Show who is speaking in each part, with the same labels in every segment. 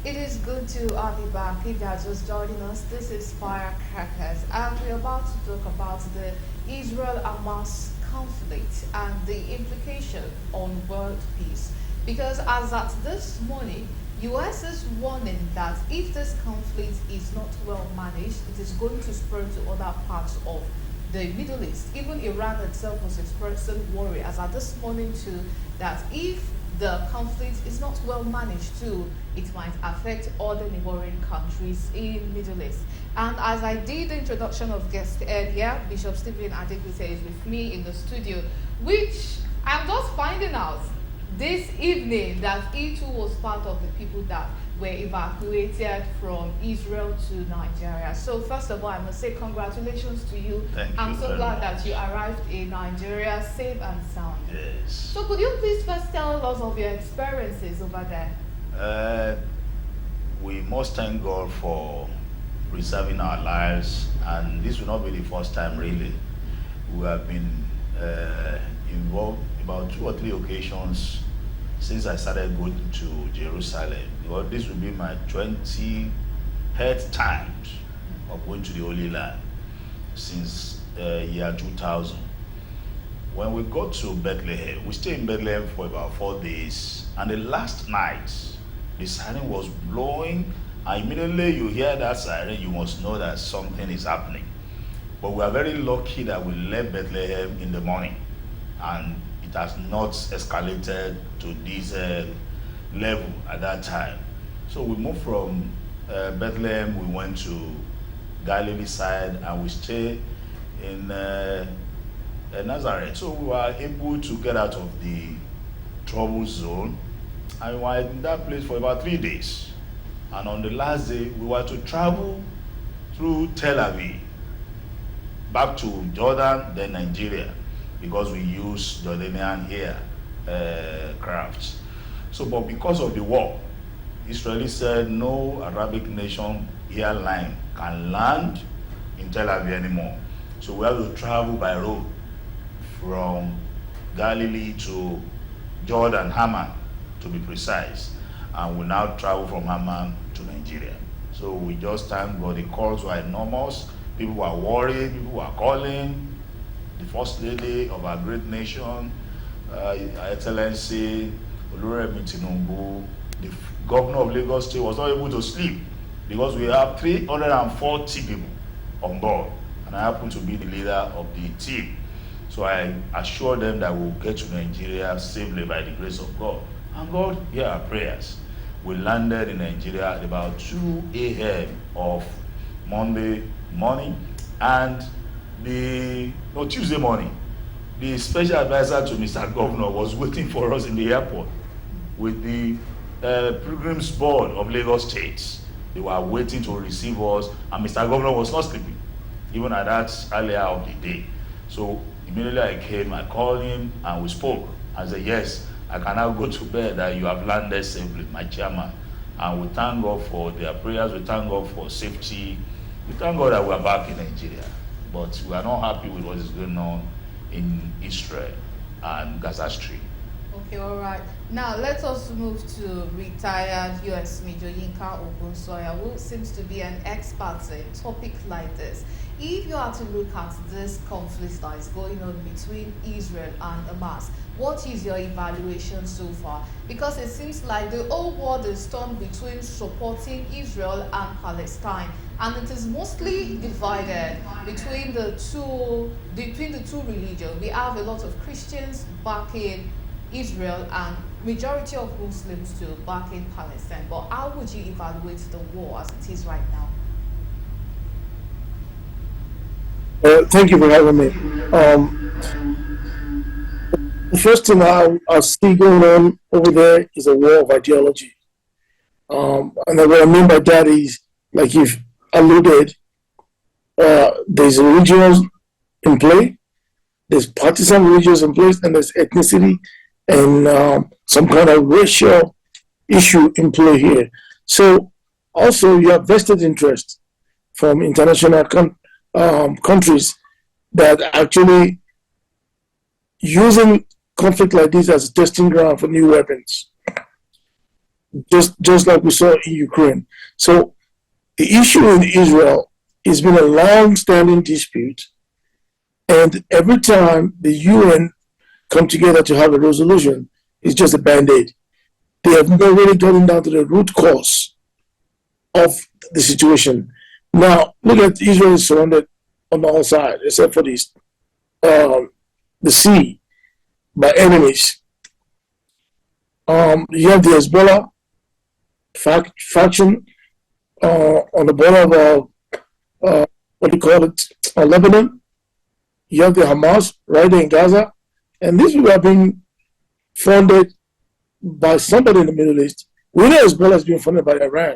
Speaker 1: It is good to have you back. If you are just joining us, this is Firecrackers, and we're about to talk about the Israel-Hamas conflict and the implication on world peace. Because as at this morning, US is warning that if this conflict is not well managed, it is going to spread to other parts of the Middle East. Even Iran itself was expressing worry as at this morning too, that if the conflict is not well managed too, it might affect other neighboring countries in Middle East. And as I did the introduction of guest earlier, Bishop Stephen Adegbite is with me in the studio, which I'm just finding out this evening that he too was part of the people that were evacuated from Israel to Nigeria. So first of all, I must say congratulations to you.
Speaker 2: Thank
Speaker 1: I'm
Speaker 2: you
Speaker 1: so
Speaker 2: very
Speaker 1: glad
Speaker 2: much.
Speaker 1: that you arrived in Nigeria safe and sound.
Speaker 2: Yes.
Speaker 1: So could you please first tell us of your experiences over there?
Speaker 2: Uh, we must thank God for preserving our lives, and this will not be the first time really. We have been involved about 2 or 3 occasions since I started going to Jerusalem. Well, this will be my 20th time of going to the Holy Land since year 2000. When we got to Bethlehem, we stayed in Bethlehem for about 4 days, and the last night, the siren was blowing, and immediately you hear that siren, you must know that something is happening. But we are very lucky that we left Bethlehem in the morning, and it has not escalated to this level at that time. So we moved from Bethlehem, we went to Galilee side, and we stayed in Nazareth. So we were able to get out of the trouble zone, and we were in that place for about 3 days. And on the last day, we were to travel through Tel Aviv back to Jordan, then Nigeria, because we use Jordanian aircrafts. So, but because of the war, Israelis said no Arabic nation airline can land in Tel Aviv anymore. So we have to travel by road from Galilee to Jordan, Haman, to be precise. And we now travel from Haman to Nigeria. So we just thank God. The calls were enormous. People were worried, people were calling. The First Lady of our great nation, Her Excellency Oluremi Tinubu, the governor of Lagos State, was not able to sleep because we have 340 people on board, and I happen to be the leader of the team. So I assure them that we'll get to Nigeria safely by the grace of God. And God hear our prayers. We landed in Nigeria at about 2 a.m. of Monday morning, and Tuesday morning, the special advisor to Mr. Governor was waiting for us in the airport with the Pilgrims Board of Lagos State. They were waiting to receive us, and Mr. Governor was not sleeping, even at that earlier of the day. So immediately I came, I called him, and we spoke. I said, yes, I can now go to bed, that you have landed safely, my chairman. And we thank God for their prayers, we thank God for safety, we thank God that we are back in Nigeria. But we are not happy with what is going on in Israel and Gaza Strip.
Speaker 1: Okay, all right. Now let us move to retired U.S. Major Yinka Ogunsoya, who seems to be an expert in topics like this. If you are to look at this conflict that is going on between Israel and Hamas, what is your evaluation so far? Because it seems like the whole world is torn between supporting Israel and Palestine, and it is mostly divided between the two religions. We have a lot of Christians backing Israel and majority of Muslims too backing Palestine. But how would you evaluate the war as it is right now?
Speaker 3: Thank you for having me. The first thing I see going on over there is a war of ideology. And what I mean by that is, like you've alluded, there's religions in play, there's partisan religions in place, and there's ethnicity and some kind of racial issue in play here. So also you have vested interest from international countries that actually using conflict like this as a testing ground for new weapons. just like we saw in Ukraine. So the issue in Israel has been a long-standing dispute, and every time the UN come together to have a resolution, it's just a band-aid. They have not really gotten down to the root cause of the situation. Now, look at Israel is surrounded on all sides, except for the sea, by enemies. You have the Hezbollah faction on the border of what do you call it, Lebanon. You have the Hamas right there in Gaza, and these people are being funded by somebody in the Middle East. We know Hezbollah is being funded by Iran.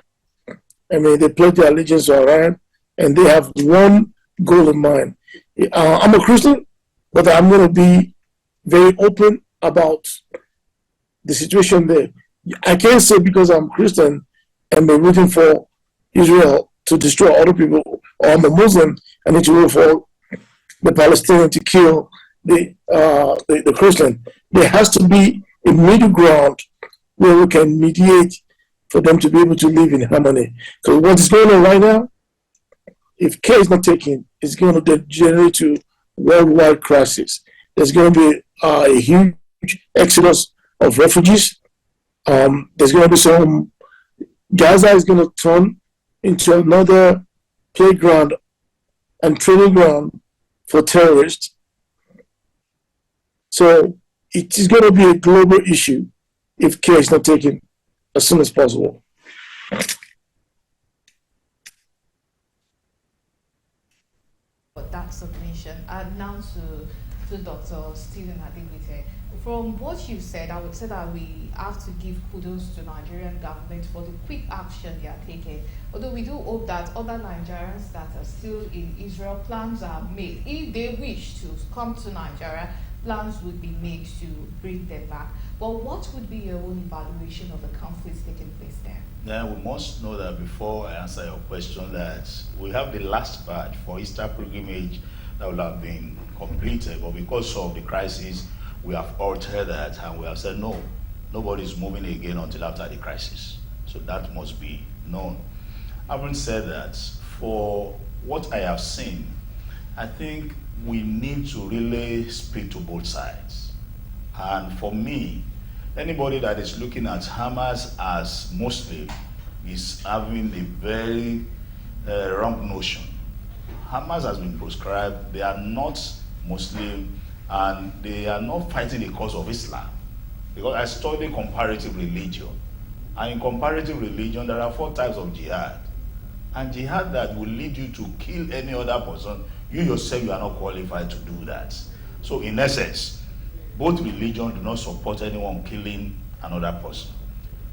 Speaker 3: I mean, they pledge their allegiance to Iran, and they have one goal in mind. I'm a Christian, but I'm going to be very open about the situation there. I can't say because I'm Christian and be rooting for Israel to destroy other people, or I'm a Muslim, I need to root for the Palestinian to kill the Christian. There has to be a middle ground where we can mediate for them to be able to live in harmony. Because what is going on right now, if care is not taken, it's going to degenerate to worldwide crisis. There's going to be a huge exodus of refugees. There's going to be some. Gaza is going to turn into another playground and training ground for terrorists. So it is going to be a global issue if care is not taken as soon as possible.
Speaker 1: For that submission. And now to Dr. Stephen Adegbite. From what you said, I would say that we have to give kudos to Nigerian government for the quick action they are taking. Although we do hope that other Nigerians that are still in Israel, plans are made. If they wish to come to Nigeria, plans would be made to bring them back. But what would be your own evaluation of the conflicts taking place there?
Speaker 2: Now, we must know that before I answer your question, that we have the last part for Easter pilgrimage that will have been completed, but because of the crisis, we have altered that and we have said no, nobody's moving again until after the crisis. So that must be known. Having said that, for what I have seen, I think we need to really speak to both sides. And for me, anybody that is looking at Hamas as Muslim is having a very wrong notion. Hamas has been proscribed. They are not Muslim, and they are not fighting the cause of Islam. Because I study comparative religion. And in comparative religion, there are 4 types of jihad. And jihad that will lead you to kill any other person, you yourself, you are not qualified to do that. So in essence, both religions do not support anyone killing another person.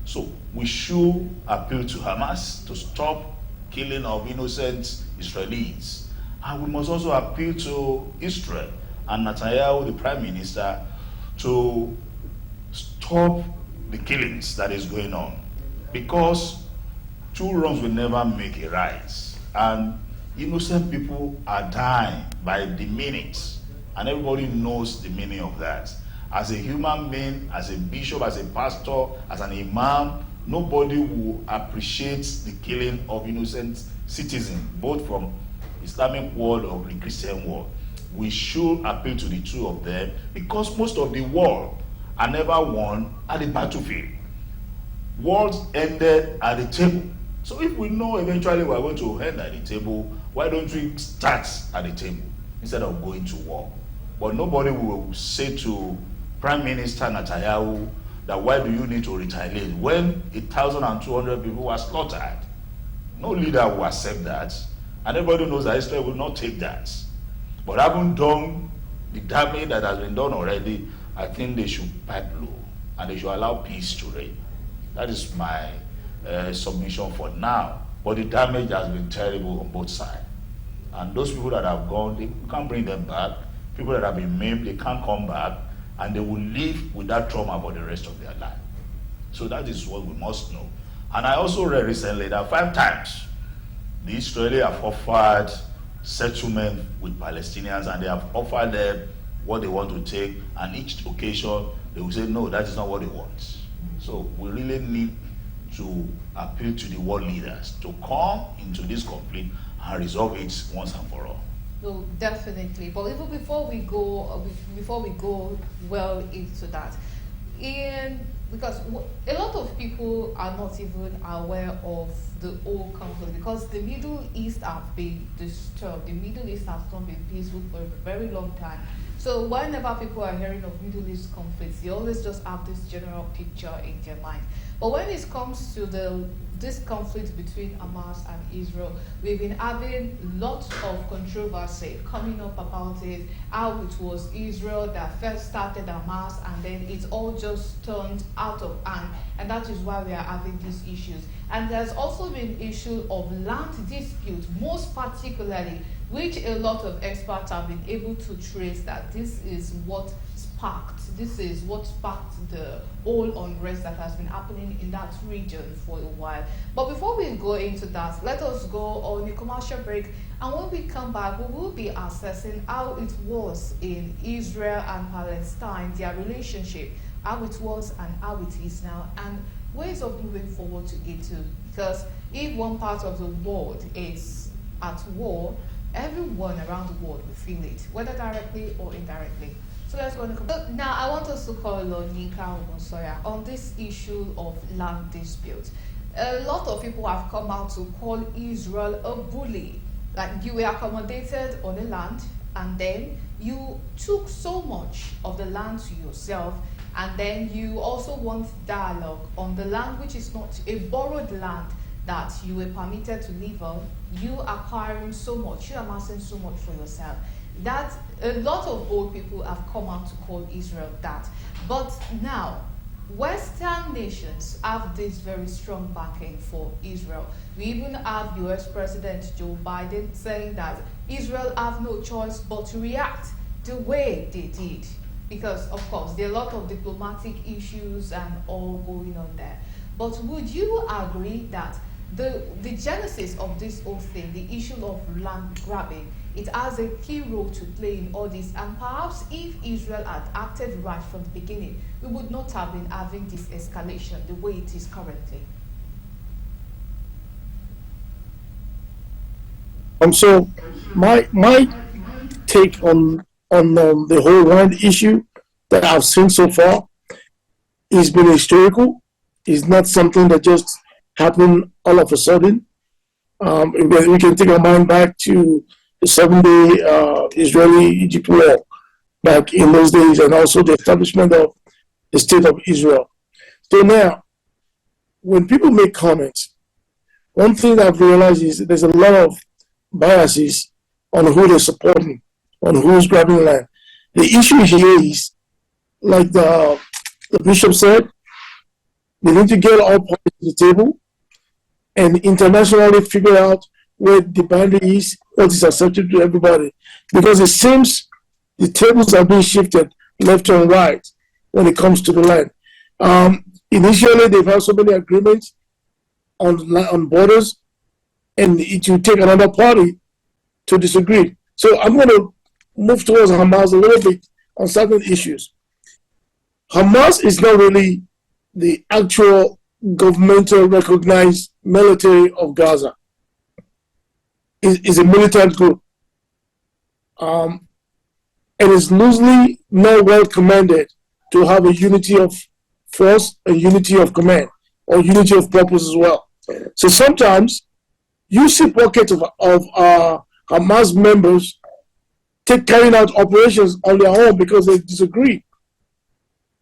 Speaker 2: So we should appeal to Hamas to stop killing of innocent Israelis. And we must also appeal to Israel and Netanyahu, the Prime Minister, to stop the killings that is going on. Because 2 wrongs will never make a right. And innocent people are dying by the minute. And everybody knows the meaning of that. As a human being, as a bishop, as a pastor, as an imam, nobody will appreciate the killing of innocent citizens, both from Islamic world or the Christian world. We should appeal to the 2 of them, because most of the war are never won at the battlefield. Wars ended at the table. So if we know eventually we are going to end at the table, why don't we start at the table instead of going to war? But nobody will say to Prime Minister Netanyahu that why do you need to retaliate when 1,200 people were slaughtered? No leader will accept that. And everybody knows that Israel will not take that. But having done the damage that has been done already, I think they should pipe low and they should allow peace to reign. That is my submission for now. But the damage has been terrible on both sides. And those people that have gone, you can't bring them back. People that have been maimed, they can't come back. And they will live with that trauma for the rest of their life. So that is what we must know. And I also read recently that 5 times the Israelis have offered settlement with Palestinians, and they have offered them what they want to take, and each occasion they will say no, that is not what they want. So we really need to appeal to the world leaders to come into this conflict and resolve it once and for all.
Speaker 1: No, definitely. But even before we go well into that, because a lot of people are not even aware of the whole conflict, because the Middle East have been disturbed. The Middle East has not been peaceful for a very long time. So whenever people are hearing of Middle East conflicts, they always just have this general picture in their mind. But when it comes to this conflict between Hamas and Israel, we've been having lots of controversy coming up about it, how it was Israel that first started Hamas, and then it's all just turned out of hand, and that is why we are having these issues. And there's also been issue of land dispute, most particularly, which a lot of experts have been able to trace that this is what sparked the whole unrest that has been happening in that region for a while. But before we go into that, let us go on a commercial break, and when we come back, we will be assessing how it was in Israel and Palestine, their relationship, how it was and how it is now, and ways of moving forward to it too. Because if one part of the world is at war, everyone around the world will feel it, whether directly or indirectly. So let's go on. Now, I want us to call on Yinka Ogunsoya on this issue of land dispute. A lot of people have come out to call Israel a bully. Like, you were accommodated on the land, and then you took so much of the land to yourself, and then you also want dialogue on the land which is not a borrowed land that you were permitted to live on. You acquiring so much, you amassing so much for yourself. That a lot of old people have come out to call Israel that. But now, Western nations have this very strong backing for Israel. We even have US President Joe Biden saying that Israel have no choice but to react the way they did. Because, of course, there are a lot of diplomatic issues and all going on there. But would you agree that the genesis of this whole thing, the issue of land grabbing, it has a key role to play in all this, and perhaps if Israel had acted right from the beginning, we would not have been having this escalation the way it is currently?
Speaker 3: So my take on the whole land issue that I've seen so far is been historical. It's not something that just happened all of a sudden. We can take our mind back to the 7-day Israeli-Egypt war back in those days, and also the establishment of the State of Israel. So now, when people make comments, one thing that I've realized is that there's a lot of biases on who they're supporting, on who's grabbing land. The issue here is, like the bishop said, they need to get all parties to the table and internationally figure out where the boundary is, what is acceptable to everybody. Because it seems the tables are being shifted left and right when it comes to the land. Initially, they've had so many agreements on borders, and it will take another party to disagree. So I'm going to move towards Hamas a little bit on certain issues. Hamas is not really the actual governmental recognized military of Gaza. Is a militant group. And is loosely not well commanded to have a unity of force and unity of command, or unity of purpose as well. So sometimes you see pockets of Hamas members carrying out operations on their own because they disagree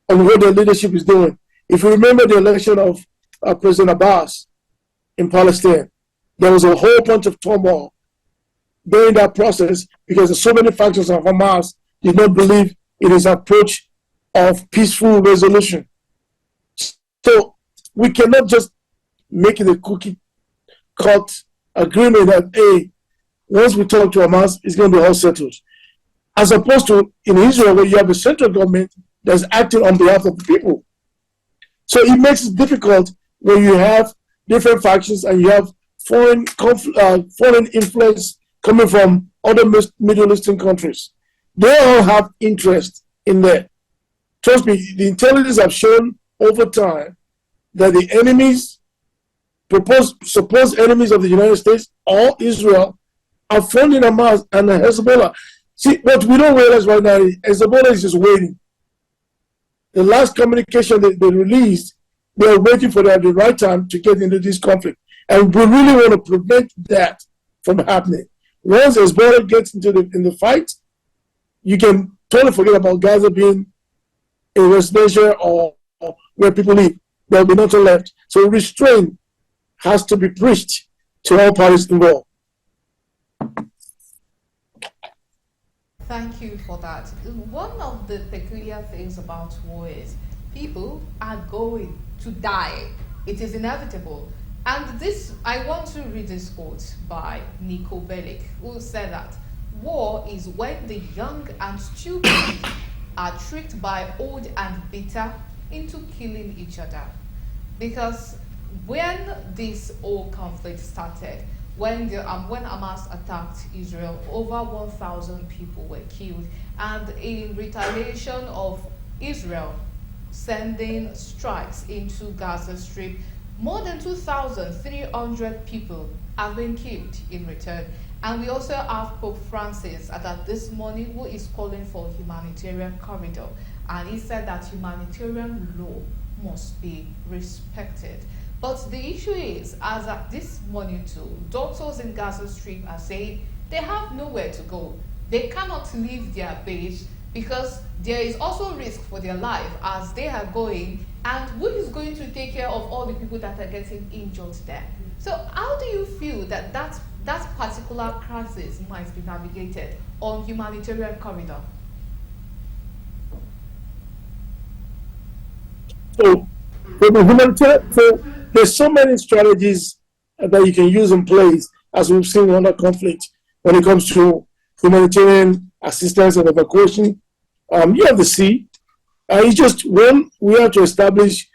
Speaker 3: on what their leadership is doing. If you remember the election of President Abbas in Palestine, there was a whole bunch of turmoil during that process because so many factions of Hamas did not believe in his approach of peaceful resolution. So we cannot just make it a cookie-cut agreement that, hey, once we talk to Hamas, it's going to be all settled. As opposed to in Israel, where you have a central government that's acting on behalf of the people. So it makes it difficult when you have different factions and you have foreign influence coming from other Middle Eastern countries. They all have interest in there. Trust me, the intelligence have shown over time that the enemies supposed enemies of the United States or Israel are funding Hamas and Hezbollah. See, what we don't realize right now is Hezbollah is just waiting. The last communication that they released, they are waiting for the right time to get into this conflict. And we really want to prevent that from happening. Once Hezbollah gets in the fight, you can totally forget about Gaza being a residential or where people live. There will be nothing left. So restraint has to be preached to all parties involved.
Speaker 1: Thank you for that. One of the peculiar things about war is people are going to die. It is inevitable. And this, I want to read this quote by Nico Bellic, who said that war is when the young and stupid are tricked by old and bitter into killing each other. Because when this whole conflict started, when Hamas attacked Israel, over 1,000 people were killed, and in retaliation of Israel sending strikes into Gaza Strip, more than 2,300 people have been killed in return. And we also have Pope Francis at this morning, who is calling for a humanitarian corridor, and he said that humanitarian law must be respected. But the issue is, as at this morning too, doctors in Gaza Strip are saying they have nowhere to go. They cannot leave their base because there is also risk for their life as they are going, and who is going to take care of all the people that are getting injured there? So how do you feel that that particular crisis might be navigated on humanitarian corridor?
Speaker 3: So, there's so many strategies that you can use in place, as we've seen in other conflicts, when it comes to humanitarian assistance and evacuation. You have the sea. It's just one, we have to establish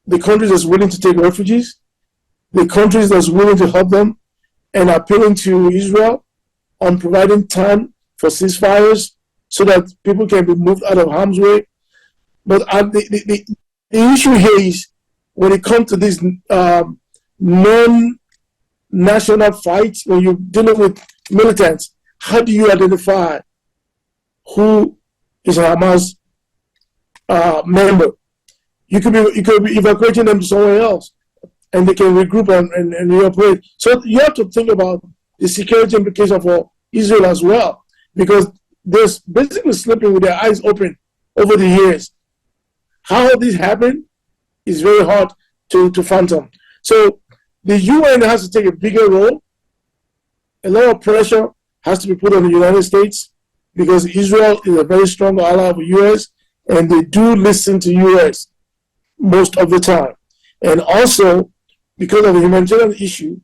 Speaker 3: the countries that's willing to take refugees, the countries that's willing to help them, and appealing to Israel on providing time for ceasefires so that people can be moved out of harm's way. But the issue here is when it comes to these non-national fights, when you're dealing with militants, how do you identify who is a Hamas member? You could be evacuating them to somewhere else, and they can regroup and reoperate. So you have to think about the security implication for Israel as well, because they're basically sleeping with their eyes open over the years. How this happened is very hard to fathom. So the UN has to take a bigger role. A lot of pressure has to be put on the United States because Israel is a very strong ally of the US, and they do listen to US most of the time. And also, because of the humanitarian issue,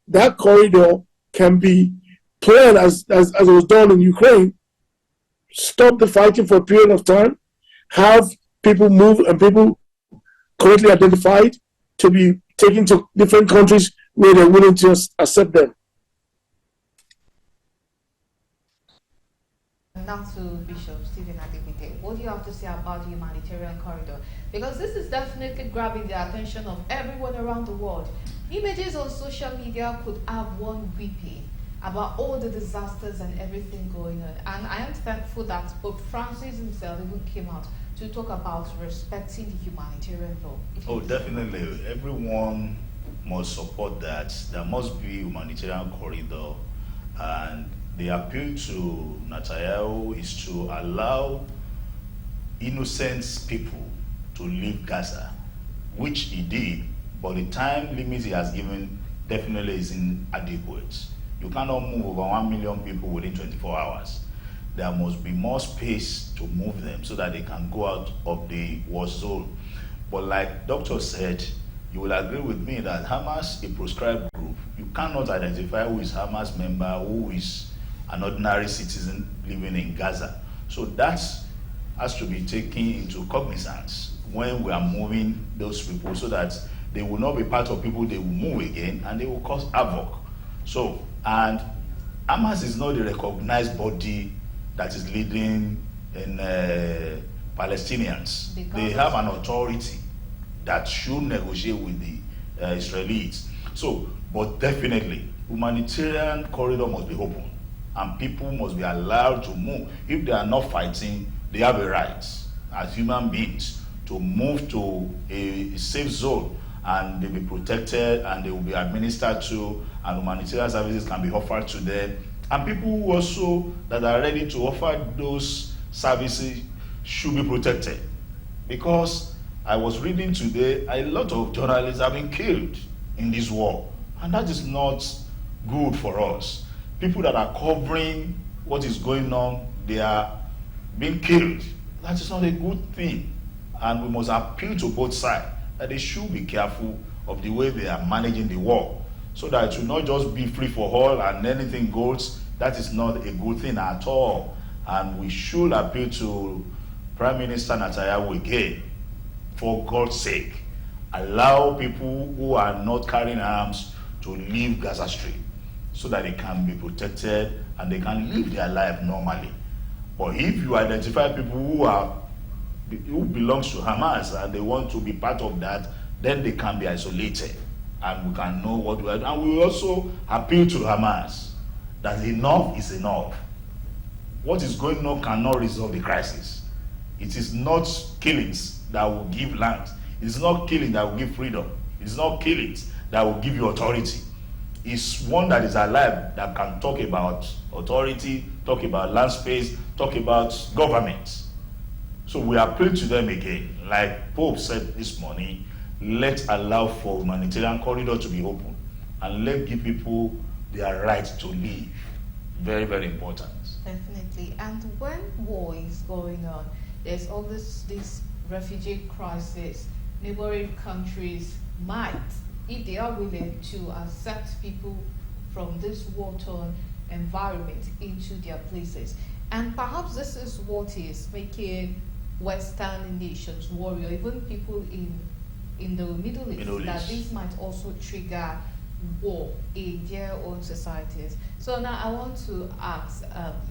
Speaker 3: that corridor can be planned as it was done in Ukraine, stop the fighting for a period of time, have people move and people correctly identified to be taken to different countries where they're willing to accept them.
Speaker 1: Now to Bishop Stephen Adebike, what do you have to say about the humanitarian corridor? Because this is definitely grabbing the attention of everyone around the world. Images on social media could have one BP about all the disasters and everything going on. And I am thankful that Pope Francis himself even came out to talk about respecting the humanitarian law.
Speaker 2: Oh, definitely. Everyone must support that. There must be humanitarian corridor. And the appeal to Netanyahu is to allow innocent people to leave Gaza, which he did, but the time limit he has given definitely is inadequate. You cannot move over 1 million people within 24 hours. There must be more space to move them so that they can go out of the war zone. But like Doctor said, you will agree with me that Hamas, a proscribed group, you cannot identify who is Hamas member, who is an ordinary citizen living in Gaza. So that has to be taken into cognizance when we are moving those people so that they will not be part of people they will move again and they will cause havoc. So, and Hamas is not a recognized body that is leading in Palestinians. They have an authority that should negotiate with the Israelis. So, but definitely, humanitarian corridor must be open, and people must be allowed to move. If they are not fighting, they have a right as human beings to move to a safe zone, and they'll be protected, and they will be administered to, and humanitarian services can be offered to them. And people who also that are ready to offer those services should be protected. Because I was reading today, a lot of journalists have been killed in this war, and that is not good for us. People that are covering what is going on, they are being killed. That is not a good thing, and we must appeal to both sides that they should be careful of the way they are managing the war, so that it will not just be free for all and anything goes. That is not a good thing at all, and we should appeal to Prime Minister Netanyahu again, for God's sake, allow people who are not carrying arms to leave Gaza Strip, so that they can be protected and they can live their life normally. But if you identify people who belongs to Hamas and they want to be part of that, then they can be isolated, and we can know what we are. And we will also appeal to Hamas that enough is enough. What is going on cannot resolve the crisis. It is not killings that will give land. It is not killing that will give freedom. It is not killings that will give you authority. It's one that is alive that can talk about authority, talk about land space, talk about government. So we appeal to them again, like Pope said this morning, let's allow for humanitarian corridor to be open, and let's give people their right to live. Very, very important.
Speaker 1: Definitely. And when war is going on, there's always this refugee crisis. Neighboring countries might, if they are willing to accept people from this war-torn environment into their places. And perhaps this is what is making Western nations worry, or even people in the Middle East, that this might also trigger war in their own societies. So now I want to ask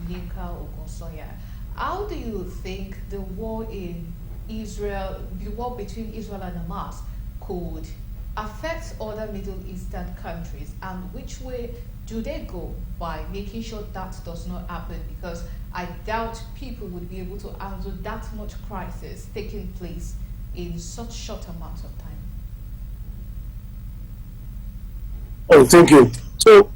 Speaker 1: Yinka Ogunsoya, how do you think the war between Israel and Hamas could affect other Middle Eastern countries, and which way do they go by making sure that does not happen? Because I doubt people would be able to handle that much crisis taking place in such short amount of time.
Speaker 3: Oh, thank you. So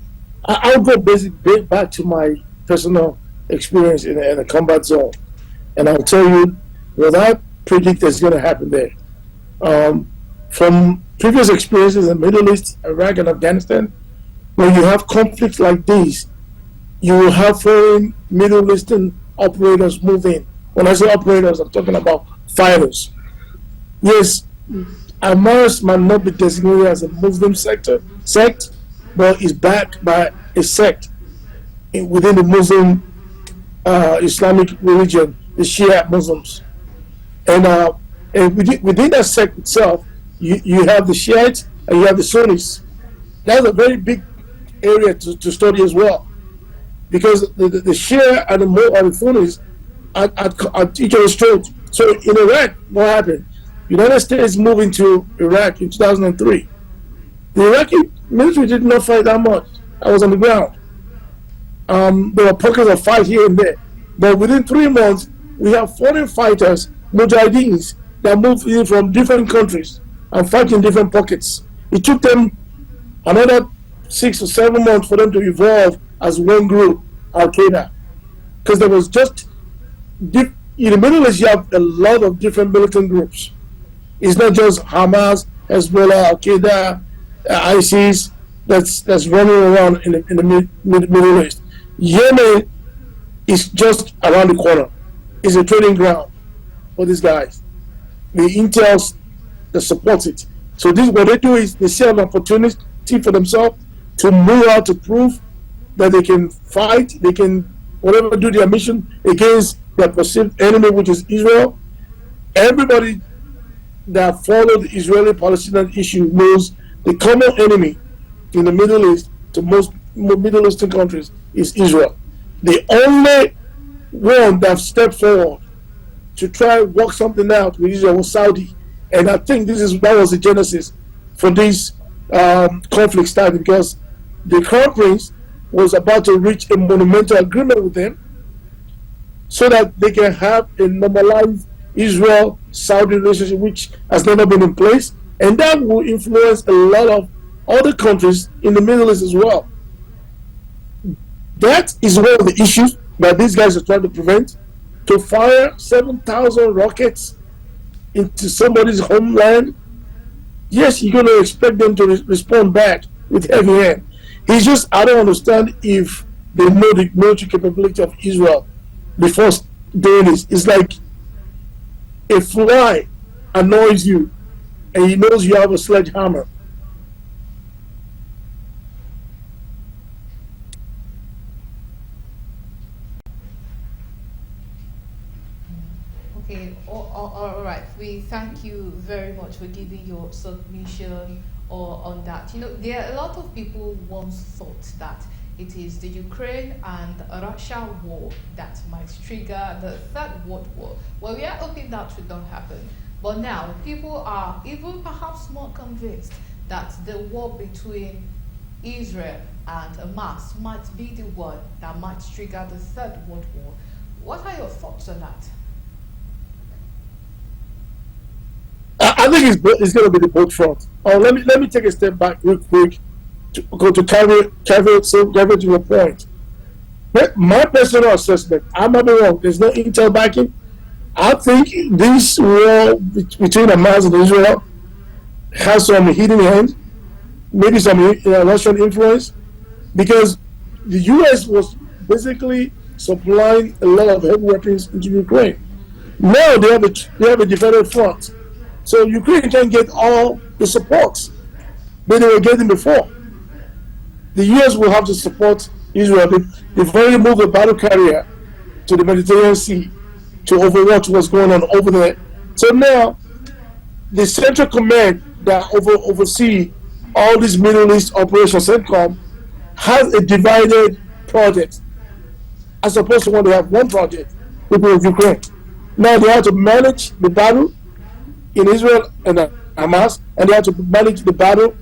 Speaker 3: I'll go back to my personal experience in a combat zone, and I'll tell you what I predict is going to happen there. From previous experiences in the Middle East, Iraq, and Afghanistan, when you have conflicts like these, you will have foreign Middle Eastern operators move in. When I say operators, I'm talking about fighters. Yes, Hamas might not be designated as a Muslim sect, but is backed by a sect within the Muslim Islamic religion, the Shia Muslims. And within that sect itself, you have the Shiites and you have the Sunnis. That's a very big area to study as well, because the Shia and the Sunnis are each other's throat. So in Iraq, what happened? United States moved into Iraq in 2003. The Iraqi military did not fight that much. I was on the ground. There were pockets of fight here and there. But within 3 months, we have foreign fighters, mujahideens, that moved in from different countries and fight in different pockets. It took them another 6 or 7 months for them to evolve as one group, Al Qaeda. Because there was just, in the Middle East, you have a lot of different militant groups. It's not just Hamas, Hezbollah, Al Qaeda, ISIS that's running around in the Middle East. Yemen is just around the corner. It's a training ground for these guys. The intels that support it. So what they do is they see an opportunity for themselves to move out to prove that they can fight, they can do their mission against their perceived enemy, which is Israel. Everybody that followed the Israeli-Palestinian issue knows the common enemy in the Middle East to most Middle Eastern countries is Israel. The only one that stepped forward to try and work something out with Israel was Saudi, and I think that was the genesis for this conflict started, because the crown prince was about to reach a monumental agreement with them so that they can have a normalized Israel-Saudi relationship, which has never been in place, and that will influence a lot of other countries in the Middle East as well. That is one of the issues that these guys are trying to prevent. To fire 7,000 rockets into somebody's homeland, yes, you're going to expect them to respond back with heavy hand. It's just, I don't understand if they know the military capability of Israel before doing this. It's like a fly annoys you and he knows you have a sledgehammer.
Speaker 1: Okay, all right. We thank you very much for giving your submission or on that. You know, there are a lot of people once thought that it is the Ukraine and Russia war that might trigger the Third World War. Well, we are hoping that will not happen. But now people are even perhaps more convinced that the war between Israel and Hamas might be the one that might trigger the Third World War. What are your thoughts on that?
Speaker 3: I think it's going to be the both front. Let me take a step back real quick to carry to your point. But my personal assessment, I might be wrong. There's no intel backing. I think this war between Hamas and Israel has some hidden hand, maybe some Russian influence, because the U.S. was basically supplying a lot of heavy weapons into Ukraine. Now they have a divided front, so Ukraine can't get all the support that they were getting before. The U.S. will have to support Israel. They've already moved a battle carrier to the Mediterranean Sea to overwatch what's going on over there. So now, the Central Command that oversee all these Middle East operations, CENTCOM, has a divided project, as opposed to when they have one project, with Ukraine. Now they have to manage the battle in Israel and Hamas, and they have to manage the battle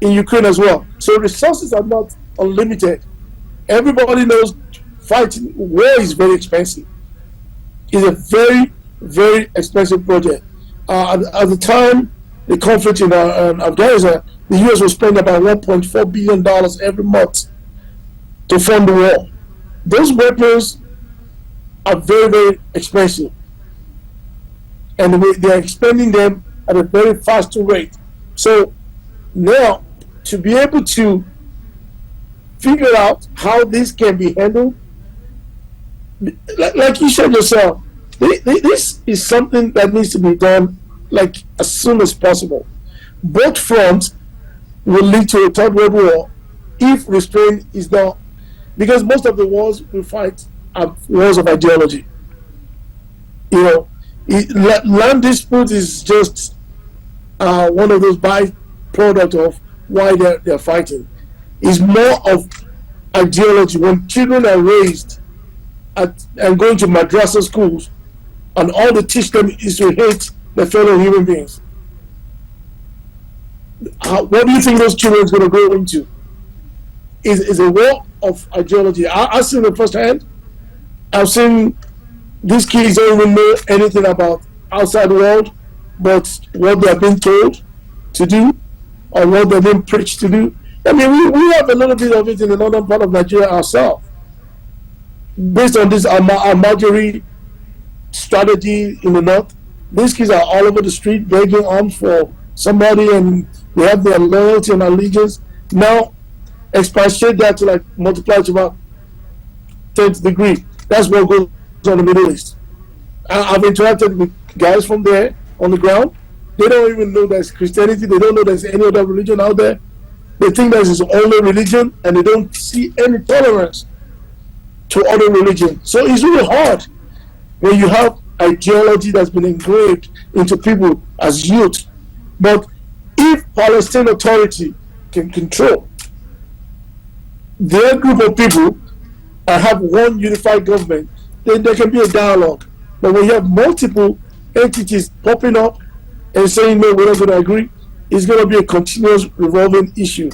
Speaker 3: in Ukraine as well. So resources are not unlimited. Everybody knows fighting war is very expensive. It's a very, very expensive project. At the time, the conflict in Afghanistan, the U.S. was spending about $1.4 billion every month to fund the war. Those weapons are very, very expensive. And they are expending them at a very fast rate. So now, to be able to figure out how this can be handled, like you said yourself, this is something that needs to be done like as soon as possible. Both fronts will lead to a Third World War if restraint is not, because most of the wars we fight are wars of ideology. You know, land dispute is just one of those byproducts of why they're fighting. It's more of ideology. When children are raised and going to madrasa schools, and all they teach them is to hate their fellow human beings, what do you think those children are going to grow into? Is a war of ideology. I've seen it firsthand. I've seen these kids don't even know anything about outside world, but what they are being told to do, or what they're being preached to do. I mean, we have a little bit of it in the northern part of Nigeria ourselves, based on this Almajiri strategy in the north. These kids are all over the street begging arms for somebody, and they have their loyalty and allegiance. Now, expatiate that to like multiply to about 10th degree. That's what goes on in the Middle East. I've interacted with guys from there on the ground. They don't even know there's Christianity. They don't know there's any other religion out there. They think there's his only religion, and they don't see any tolerance to other religion. So it's really hard when you have ideology that's been engraved into people as youth. But if Palestine Authority can control their group of people and have one unified government, then there can be a dialogue. But when you have multiple entities popping up and saying, no, we're not going to agree, is going to be a continuous revolving issue.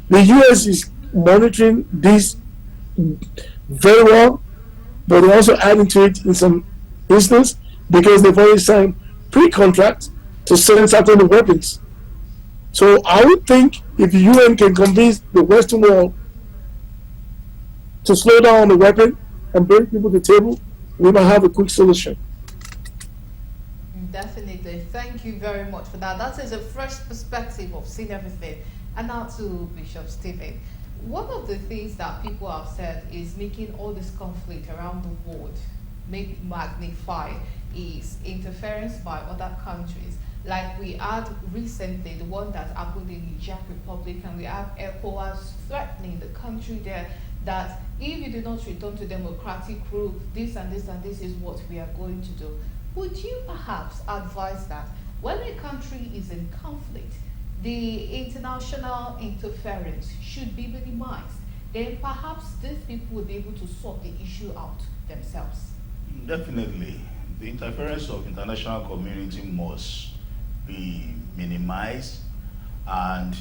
Speaker 3: The U.S. is monitoring this very well, but they're also adding to it in some instance because they've already signed pre-contracts to send certain weapons. So I would think if the UN can convince the Western world to slow down on the weapon and bring people to the table, we might have a quick solution.
Speaker 1: Definitely. Thank you very much for that. That is a fresh perspective of seeing everything. And now to Bishop Stephen. One of the things that people have said is making all this conflict around the world magnify is interference by other countries. Like we had recently the one that happened in the Czech Republic, and we have ECOWAS threatening the country there that if you do not return to democratic rule, this and this and this is what we are going to do. Would you perhaps advise that when a country is in conflict, the international interference should be minimized? Then perhaps these people will be able to sort the issue out themselves.
Speaker 2: Definitely. The interference of international community must be minimized, and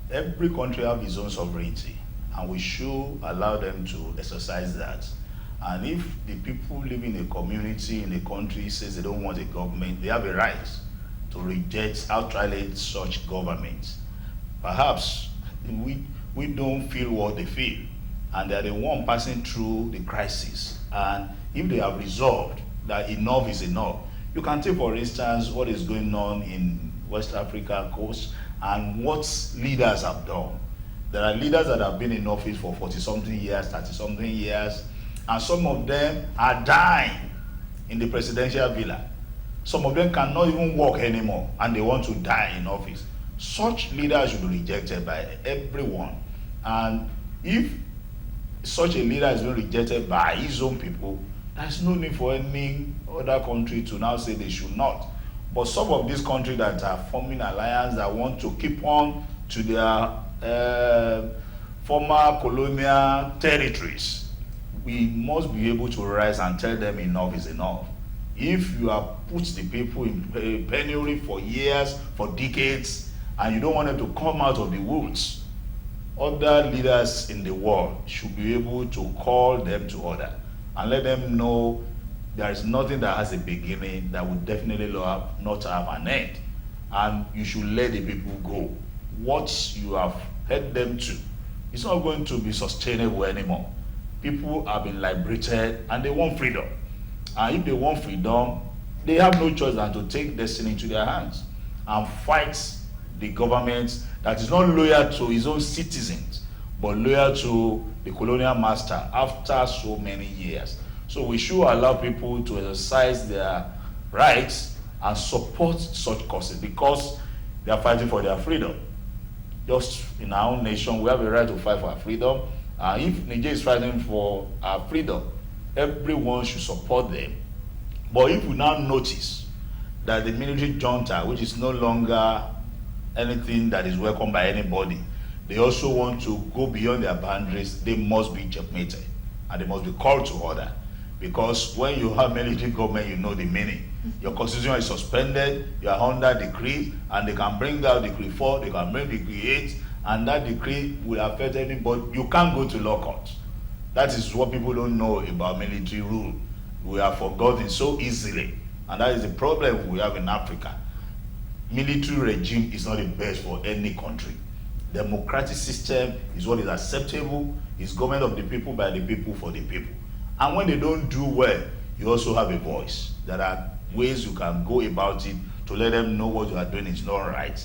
Speaker 2: every country have its own sovereignty, and we should allow them to exercise that. And if the people living in a community in a country says they don't want a government, they have a right to reject outright such government. Perhaps we don't feel what they feel, and they are the one passing through the crisis. And if they have resolved that enough is enough, you can take, for instance, what is going on in West Africa coast and what leaders have done. There are leaders that have been in office for 40-something years, 30-something years, and some of them are dying in the presidential villa. Some of them cannot even walk anymore, and they want to die in office. Such leaders should be rejected by everyone. And if such a leader is being rejected by his own people, there's no need for any other country to now say they should not. But some of these countries that are forming alliance that want to keep on to their former colonial territories, we must be able to rise and tell them enough is enough. If you have put the people in penury for years, for decades, and you don't want them to come out of the woods, other leaders in the world should be able to call them to order and let them know there is nothing that has a beginning that will definitely not have an end. And you should let the people go. What you have held them to, it's not going to be sustainable anymore. People have been liberated and they want freedom. And if they want freedom, they have no choice than to take destiny into their hands and fight the government that is not loyal to his own citizens, but loyal to the colonial master after so many years. So we should allow people to exercise their rights and support such causes because they are fighting for their freedom. Just in our own nation, we have a right to fight for our freedom. If Niger is fighting for our freedom, everyone should support them. But if we now notice that the military junta, which is no longer anything that is welcomed by anybody, they also want to go beyond their boundaries, they must be checkmated and they must be called to order. Because when you have military government, you know the meaning. Your constitution is suspended, you are under decree, and they can bring down decree 4, they can bring decree 8, and that decree will affect anybody. You can't go to law court. That is what people don't know about military rule. We are forgotten so easily, and that is the problem we have in Africa. Military regime is not the best for any country. Democratic system is what is acceptable, is government of the people, by the people, for the people. And when they don't do well, you also have a voice. There are ways you can go about it to let them know what you are doing is not right.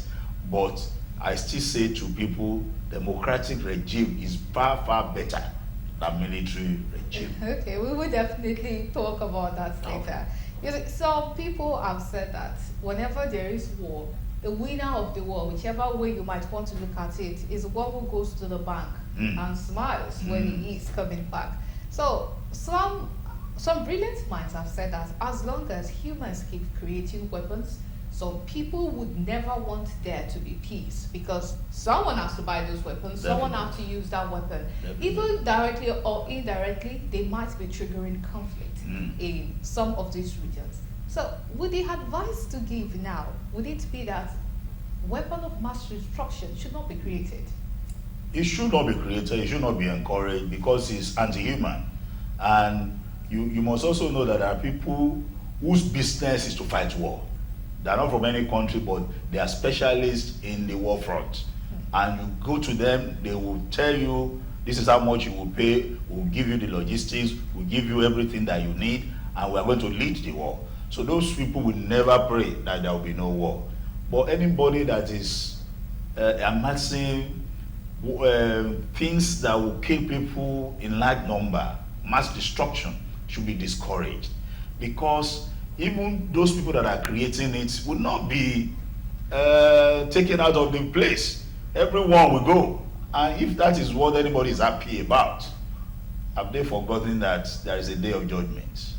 Speaker 2: But I still say to people, democratic regime is far, far better than military regime.
Speaker 1: Okay, we will definitely talk about that later. You see, some people have said that whenever there is war, the winner of the war, whichever way you might want to look at it, is the one who goes to the bank and smiles when he is coming back. So some brilliant minds have said that as long as humans keep creating weapons, some people would never want there to be peace because someone has to buy those weapons, someone has to use that weapon. Even directly or indirectly, they might be triggering conflict in some of these regions. So would the advice to give now, would it be that weapon of mass destruction should not be created?
Speaker 2: It should not be created, it should not be encouraged because it's anti-human. And you must also know that there are people whose business is to fight war. They are not from any country, but they are specialists in the war front. And you go to them, they will tell you, this is how much you will pay, we'll give you the logistics, we'll give you everything that you need, and we are going to lead the war. So those people will never pray that there will be no war. But anybody that is amassing things that will kill people in large number, mass destruction, should be discouraged. Because even those people that are creating it will not be taken out of the place. Everyone will go. And if that is what anybody is happy about, have they forgotten that there is a day of judgment?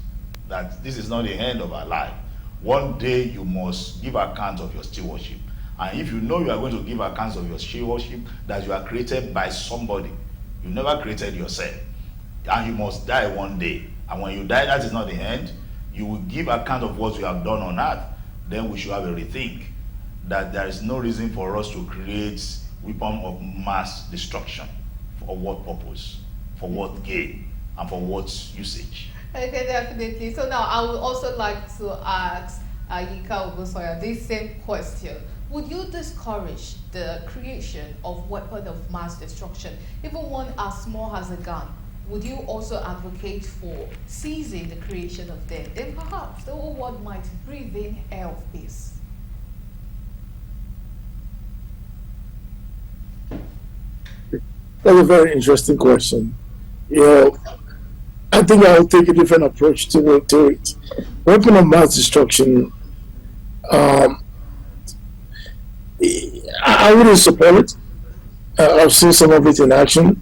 Speaker 2: That this is not the end of our life. One day you must give account of your stewardship. And if you know you are going to give accounts of your stewardship, that you are created by somebody, you never created yourself. And you must die one day. And when you die, that is not the end. You will give account of what you have done on earth. Then we should have a rethink that there is no reason for us to create weapon of mass destruction. For what purpose? For what gain? And for what usage?
Speaker 1: Okay, definitely. So now I would also like to ask Yika Ogunsoya this same question. Would you discourage the creation of weapon of mass destruction, even one as small as a gun? Would you also advocate for ceasing the creation of them? Then perhaps the whole world might breathe in air of peace.
Speaker 3: That's a very interesting question. You know, I think I'll take a different approach to it. Weapon of mass destruction, I wouldn't support it. I've seen some of it in action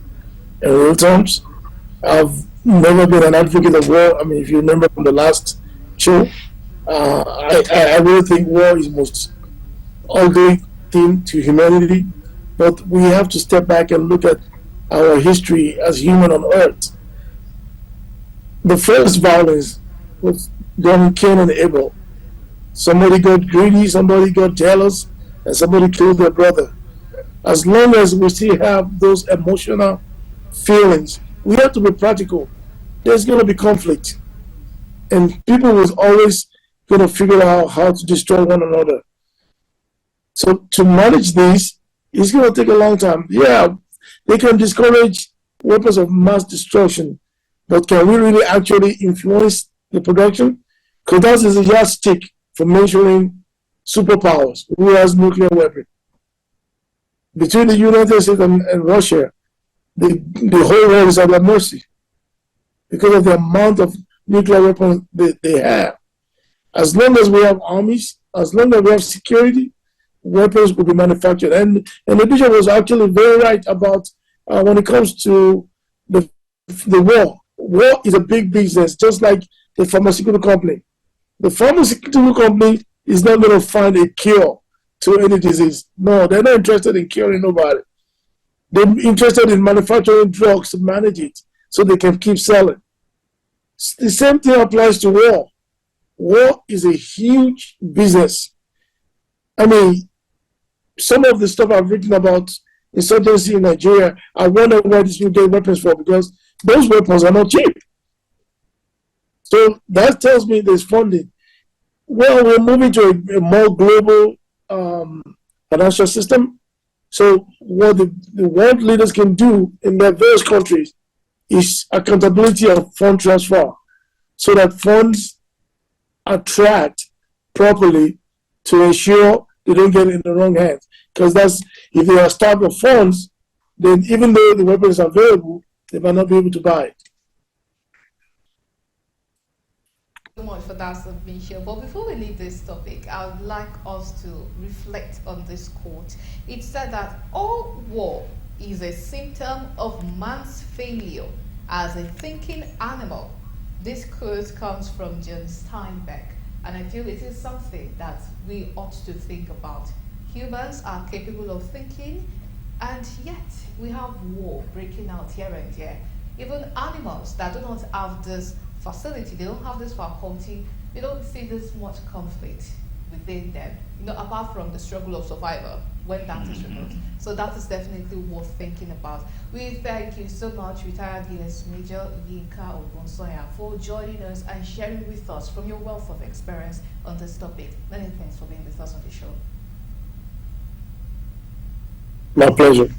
Speaker 3: in real terms. I've never been an advocate of war. I mean, if you remember from the last show, I really think war is most ugly thing to humanity. But we have to step back and look at our history as human on earth. The first violence was done in Cain and Abel. Somebody got greedy, somebody got jealous, and somebody killed their brother. As long as we still have those emotional feelings, we have to be practical. There's going to be conflict, and people will always going to figure out how to destroy one another. So to manage this, it's going to take a long time. Yeah, they can discourage weapons of mass destruction, but can we really actually influence the production? Because that is a yardstick for measuring superpowers who has nuclear weapons. Between the United States and Russia, the whole world is at their mercy because of the amount of nuclear weapons they have. As long as we have armies, as long as we have security, weapons will be manufactured. And the bishop was actually very right about when it comes to the war. War is a big business, just like the pharmaceutical company. The pharmaceutical company is not going to find a cure to any disease. No, they're not interested in curing nobody. They're interested in manufacturing drugs to manage it so they can keep selling. The same thing applies to war. War is a huge business. I mean, some of the stuff I've written about insurgency in Nigeria, I wonder where these people get weapons from, because those weapons are not cheap. So that tells me there's funding. Well, we're moving to a more global financial system. So what the world leaders can do in their various countries is accountability of fund transfer, so that funds are tracked properly to ensure they don't get in the wrong hands. Because that's, if they are starved of funds, then even though the weapons are available, they might not be able to buy it.
Speaker 1: So much for that submission. But before we leave this topic, I would like us to reflect on this quote. It said that all war is a symptom of man's failure as a thinking animal. This quote comes from John Steinbeck, and I feel it is something that we ought to think about. Humans are capable of thinking, and yet we have war breaking out here and there. Even animals that do not have this facility, they don't have this faculty, we don't see this much conflict within them, apart from the struggle of survival when that is removed. So that is definitely worth thinking about. We thank you so much, retired U.S. Major Yinka Ogunsoya, for joining us and sharing with us from your wealth of experience on this topic. Many thanks for being with us on the show.
Speaker 3: My pleasure.